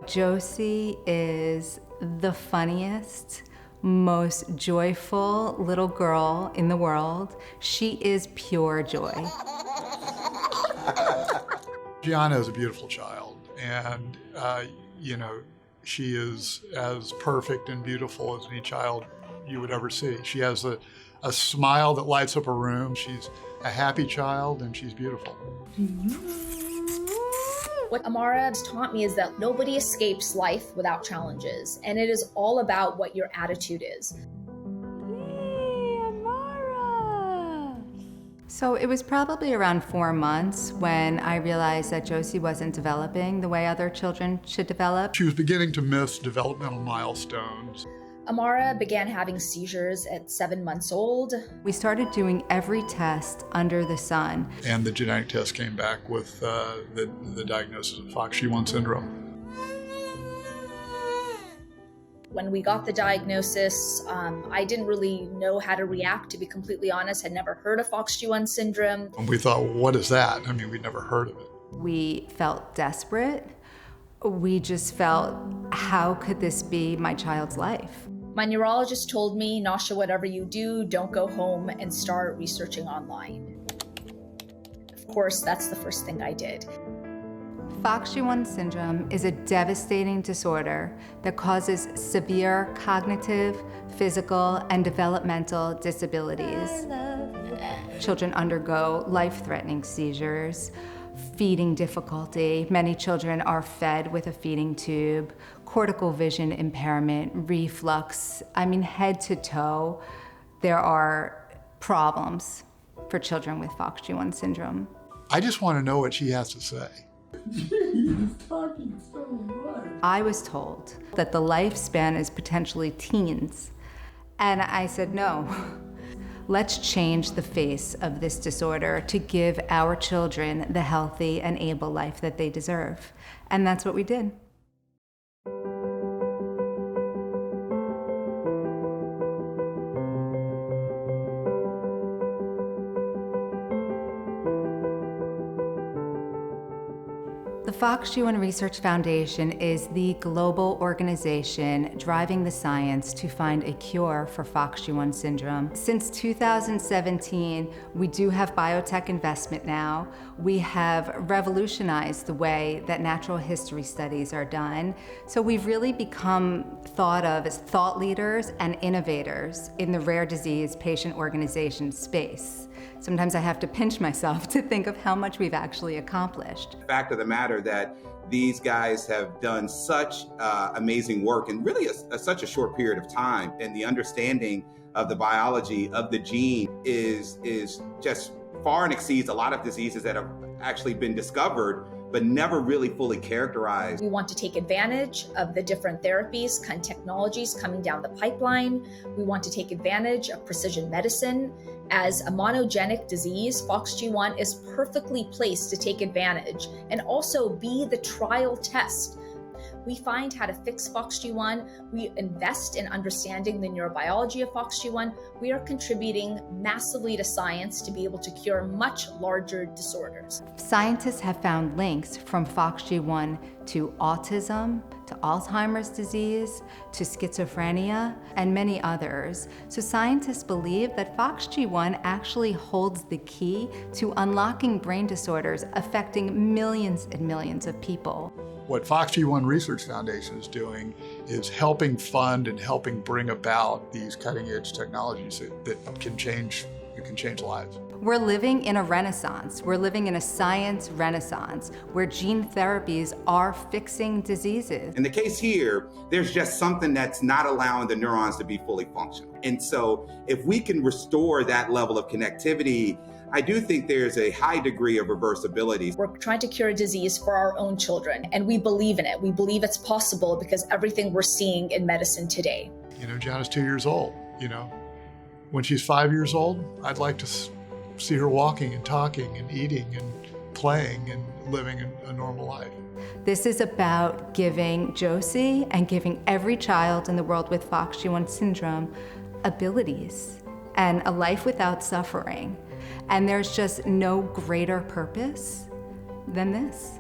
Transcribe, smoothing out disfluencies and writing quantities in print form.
Josie is the funniest, most joyful little girl in the world. She is pure joy. Gianna is a beautiful child, and she is as perfect and beautiful as any child you would ever see. She has a smile that lights up a room. She's a happy child, and she's beautiful. What Amara has taught me is that nobody escapes life without challenges, and it is all about what your attitude is. Yay, Amara! So it was probably around 4 months when I realized that Josie wasn't developing the way other children should develop. She was beginning to miss developmental milestones. Amara began having seizures at 7 months old. We started doing every test under the sun. And the genetic test came back with the diagnosis of FOXG1 syndrome. When we got the diagnosis, I didn't really know how to react, to be completely honest. Had never heard of FOXG1 syndrome. And we thought, what is that? I mean, we'd never heard of it. We felt desperate. We just felt, how could this be my child's life? My neurologist told me, Nasha, whatever you do, don't go home and start researching online. Of course, that's the first thing I did. FOXG1 syndrome is a devastating disorder that causes severe cognitive, physical, and developmental disabilities. Children undergo life-threatening seizures, feeding difficulty. Many children are fed with a feeding tube, cortical vision impairment, reflux. I mean, head to toe, there are problems for children with FOXG1 syndrome. I just want to know what she has to say. He's talking so much. I was told that the lifespan is potentially teens. And I said, no. Let's change the face of this disorder to give our children the healthy and able life that they deserve. And that's what we did. The FOXG1 Research Foundation is the global organization driving the science to find a cure for FOXG1 syndrome. Since 2017, we do have biotech investment now. We have revolutionized the way that natural history studies are done. So we've really become thought of as thought leaders and innovators in the rare disease patient organization space. Sometimes I have to pinch myself to think of how much we've actually accomplished. The fact of the matter that these guys have done such amazing work in really such a short period of time, and the understanding of the biology of the gene is just far and exceeds a lot of diseases that have actually been discovered but never really fully characterized. We want to take advantage of the different therapies and technologies coming down the pipeline. We want to take advantage of precision medicine. As a monogenic disease, FOXG1 is perfectly placed to take advantage and also be the trial test. We find how to fix FOXG1. We invest in understanding the neurobiology of FOXG1. We are contributing massively to science to be able to cure much larger disorders. Scientists have found links from FOXG1 to autism, to Alzheimer's disease, to schizophrenia, and many others. So scientists believe that FOXG1 actually holds the key to unlocking brain disorders affecting millions and millions of people. What FOXG1 Research Foundation is doing is helping fund and helping bring about these cutting-edge technologies that can change lives. We're living in a renaissance. We're living in a science renaissance where gene therapies are fixing diseases. In the case here, there's just something that's not allowing the neurons to be fully functional. And so if we can restore that level of connectivity, I do think there's a high degree of reversibility. We're trying to cure a disease for our own children, and we believe in it. We believe it's possible because everything we're seeing in medicine today. Gianna's 2 years old, When she's 5 years old, I'd like to see her walking and talking and eating and playing and living a normal life. This is about giving Josie and giving every child in the world with FOXG1 syndrome abilities and a life without suffering. And there's just no greater purpose than this.